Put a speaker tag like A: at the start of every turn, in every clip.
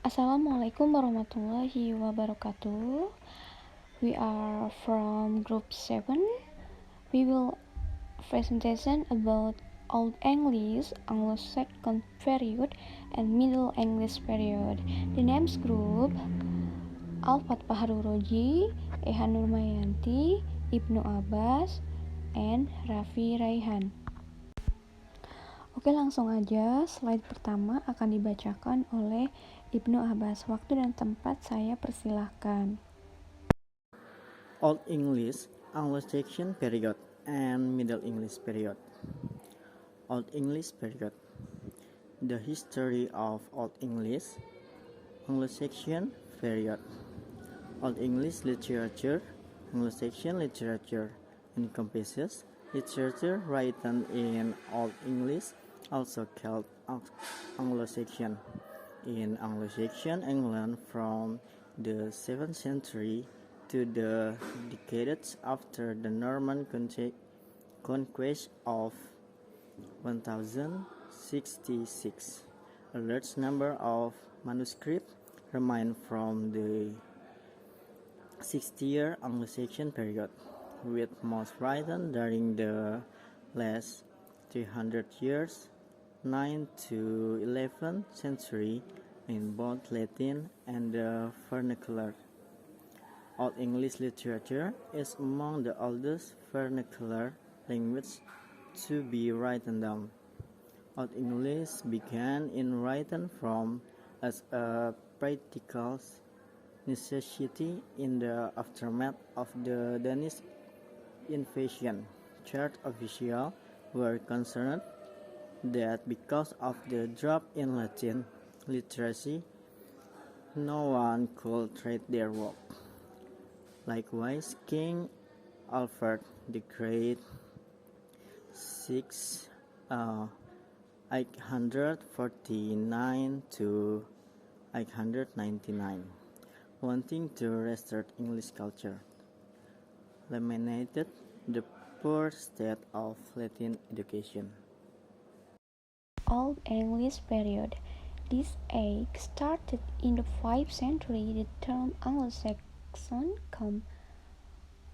A: Assalamualaikum warahmatullahi wabarakatuh. We are from group 7. We will presentation about Old English, Anglo-Saxon period, and Middle English period. The names group Alfat Paharuroji, Eha Nurmayanti, Ibnu Abbas, and Raffi Raihan. Oke, langsung aja. Slide pertama akan dibacakan oleh Ibnu Abbas. Waktu dan tempat saya persilahkan.
B: Old English, Anglo-Saxon period, and Middle English period. Old English period. The history of Old English, Anglo-Saxon period. Old English literature, Anglo-Saxon literature encompasses literature written in Old English, also called Anglo-Saxon. In Anglo-Saxon England from the 7th century to the decades after the Norman conquest of 1066, a large number of manuscripts remain from the 60-year Anglo-Saxon period, with most written during the last 300 years, 9th to 11th century, in both Latin and the vernacular. Old English literature is among the oldest vernacular language to be written down. Old English began in written form as a practical necessity in the aftermath of the Danish invasion. Church officials were concerned that because of the drop in Latin literacy, no one could read their work. Likewise, King Alfred the Great, 849 to 899, wanting to restore English culture, lamented the poor state of Latin education.
A: Old English period. This age started in the 5th century. The term Anglo-Saxon comes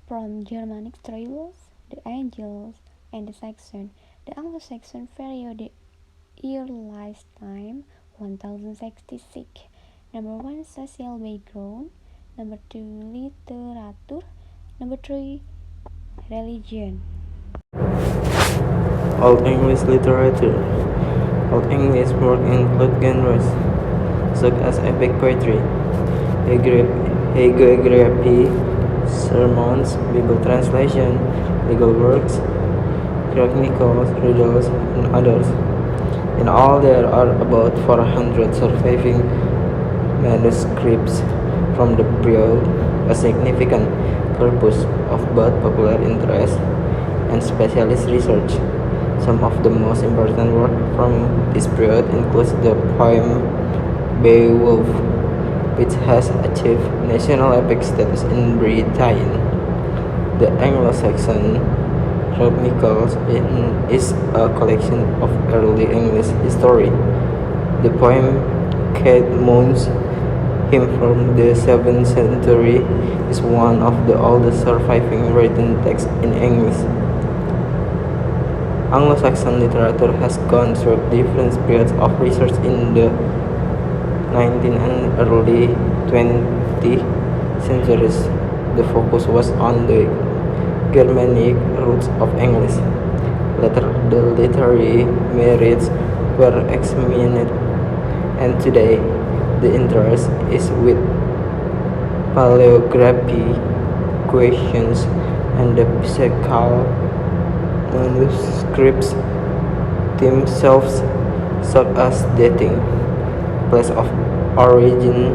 A: from Germanic tribes, the Angles, and the Saxon. The Anglo-Saxon period, the earliest time, 1066. Number 1, social background. Number 2, literature. Number 3, religion.
C: Old English literature. Old English work include genres such as epic poetry, hagiography, sermons, Bible translation, legal works, chronicles, riddles, and others. In all, there are about 400 surviving manuscripts from the period, a significant corpus of both popular interest and specialist research. Some of the most important work from this period includes the poem Beowulf, which has achieved national epic status in Britain. The Anglo-Saxon Chronicles is a collection of early English history. The poem Caedmon's Hymn from the 7th century is one of the oldest surviving written texts in English. Anglo-Saxon literature has gone through different periods of research in the 19th and early 20th centuries. The focus was on the Germanic roots of English. Later, the literary merits were examined, and today, the interest is with paleography questions and the physical manuscripts themselves, such as dating, place of origin,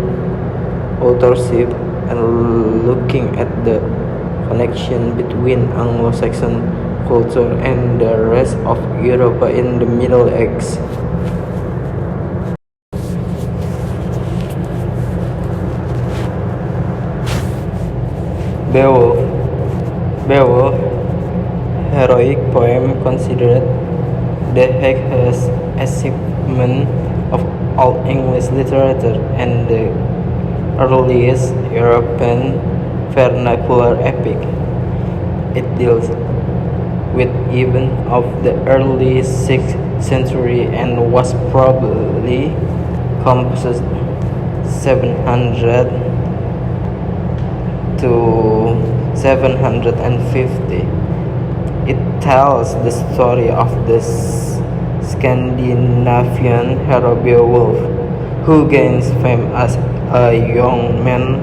C: authorship, and looking at the connection between Anglo-Saxon culture and the rest of Europe in the Middle Ages. Beowulf, heroic poem considered the highest achievement of Old English literature and the earliest European vernacular epic. It deals with events of the early 6th century and was probably composed 700 to 750. It tells the story of the Scandinavian hero Beowulf, who gains fame as a young man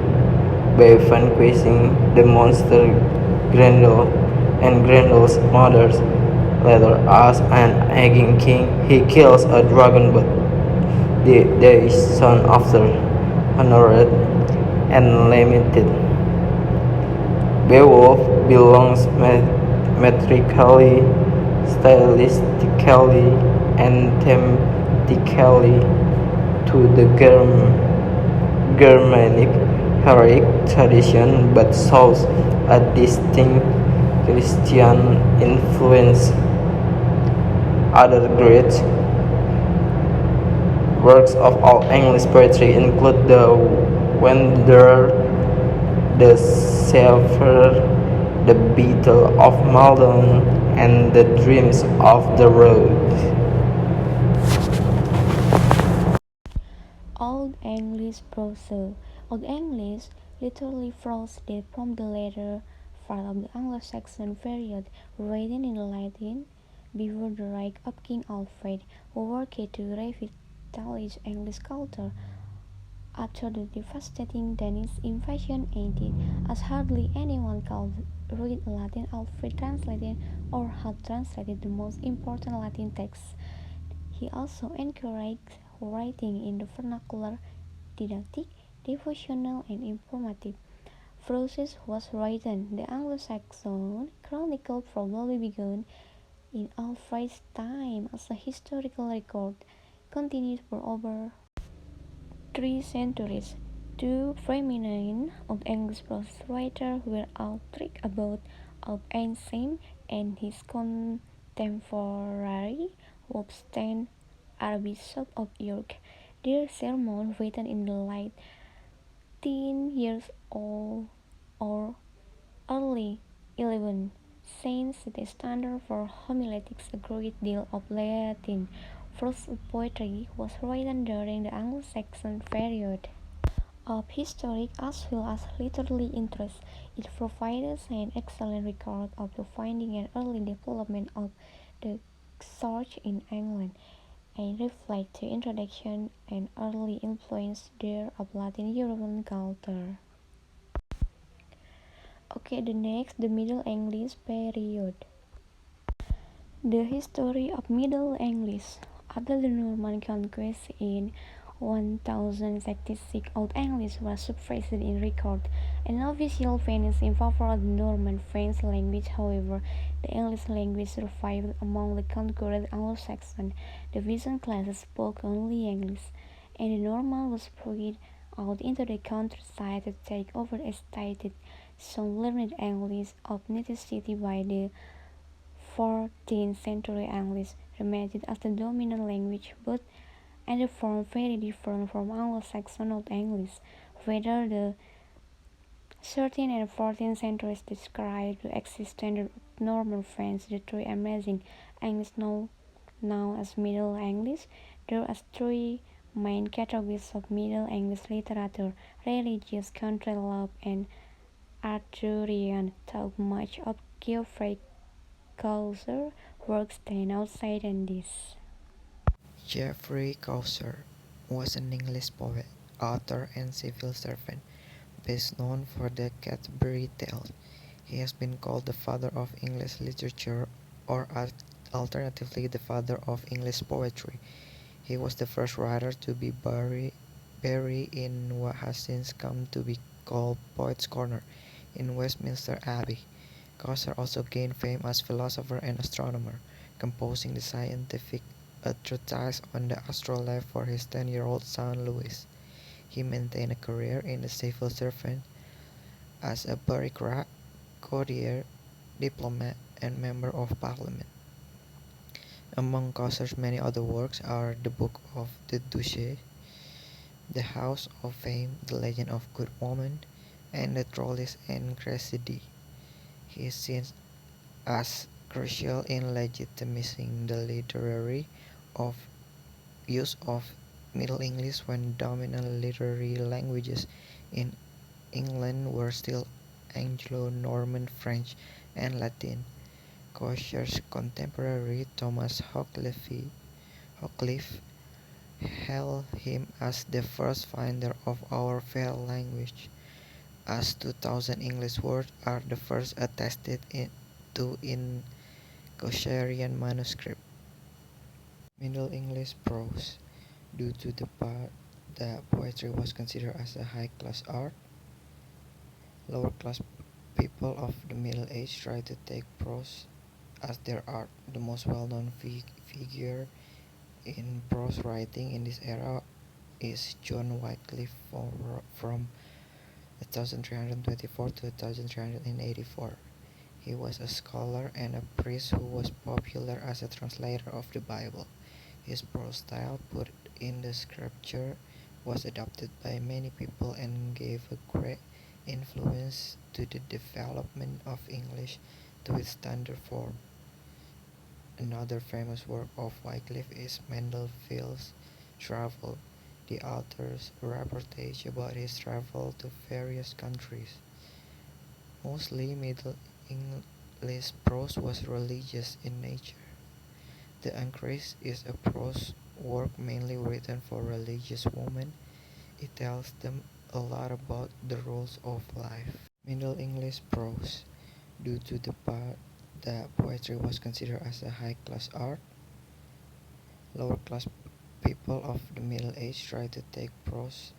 C: by vanquishing the monster Grendel and Grendel's mother. Later, as an aging king, he kills a dragon, but they soon after honored and limited. Beowulf belongs metrically, stylistically, and thematically to the Germanic heroic tradition, but shows a distinct Christian influence. Other great works of Old English poetry include The Wanderer, The Shepherd, The Battle of Maldon, and The Dreams of the Road.
A: Old English prose. Old English literally flows from the later part of the Anglo-Saxon period, written in Latin before the rise of King Alfred, who worked to revitalize English culture after the devastating Danish invasion ended. As hardly anyone could read Latin, Alfred translated or had translated the most important Latin texts. He also encouraged writing in the vernacular, didactic, devotional, and informative. Prose was written. The Anglo-Saxon Chronicle probably began in Alfred's time as a historical record, continued for over 3 centuries. Two prominent Old English prose writers were Altric about Alp Ancient and his contemporary Wulfstan, Archbishop of York. Their sermons, written in the late 10 years old or early 11th century, set a standard for homiletics. A great deal of Latin prose poetry was written during the Anglo-Saxon period. Of historic as well as literary interest, it provides an excellent record of the founding and early development of the Church in England, and reflects the introduction and early influence there of Latin European culture. Okay, the Middle English period. The history of Middle English. After the Norman conquest in 1066, Old English was suppressed in record, and official vanished in favor of the Norman French language. However, the English language survived among the conquered Anglo-Saxon. The peasant classes spoke only English, and the Norman was spread out into the countryside to take over estates. Some learned English of necessity by the 14th century English remained as the dominant language, but and a form very different from Anglo-Saxon Old English. Whether the 13th and 14th centuries describe the existence of Norman French, the three amazing English now as Middle English. There are three main categories of Middle English literature: religious, country love, and Arthurian. Though much of Geoffrey Chaucer works stand outside in this.
D: Geoffrey Chaucer was an English poet, author, and civil servant, best known for the Canterbury Tales. He has been called the father of English literature, or alternatively the father of English poetry. He was the first writer to be buried in what has since come to be called Poets' Corner in Westminster Abbey. Chaucer also gained fame as philosopher and astronomer, composing the scientific a treatise on the astral life for his 10-year-old son Louis. He maintained a career in the civil service as a bureaucrat, courtier, diplomat, and member of parliament. Among Chaucer's many other works are the Book of the Duce, The House of Fame, The Legend of Good Woman, and The Trolleys and Cressidi. He is seen as crucial in legitimizing the literary of use of Middle English when dominant literary languages in England were still Anglo-Norman French and Latin. Chaucer's contemporary Thomas Hoccleve hailed him as the first finder of our fair language, as 2,000 English words are the first attested to in Chaucerian manuscript. Middle English prose. Due to the part that poetry was considered as a high-class art, lower-class people of the Middle Age tried to take prose as their art. The most well-known figure in prose writing in this era is John Wycliffe from 1324 to 1384. He was a scholar and a priest who was popular as a translator of the Bible. His prose style, put in the scripture, was adopted by many people and gave a great influence to the development of English to its standard form. Another famous work of Wycliffe is Mandeville's Travel, the author's reportage about his travel to various countries. Mostly Middle English prose was religious in nature. The Anacrease is a prose work mainly written for religious women. It tells them a lot about the rules of life. Middle English prose. Due to the part that poetry was considered as a high-class art, lower-class people of the Middle Age tried to take prose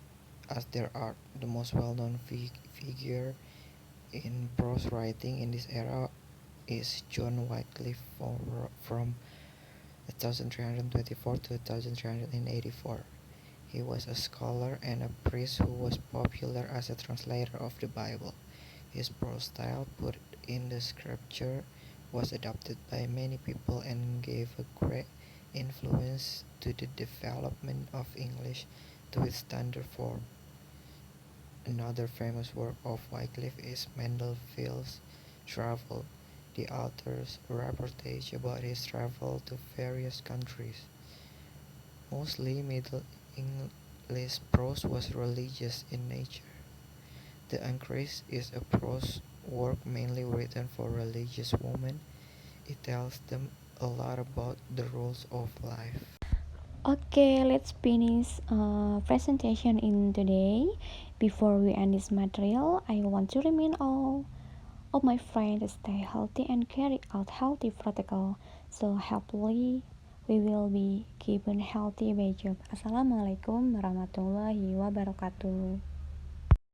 D: as their art. The most well-known figure in prose writing in this era is John Wycliffe from 1324 to 1384. He was a scholar and a priest who was popular as a translator of the Bible. His prose style, put in the scripture, was adopted by many people and gave a great influence to the development of English to its standard form. Another famous work of Wycliffe is Mandeville's Travel, the author's reportage about his travel to various countries. Mostly Middle English prose was religious in nature. The Anacrease is a prose work mainly written for religious women. It tells them a lot about the rules of life.
A: Okay, let's finish presentation in today. Before we end this material, I want to remind all of my friends to stay healthy and carry out healthy protocol. So hopefully we will be given healthy by job. Assalamualaikum warahmatullahi wabarakatuh.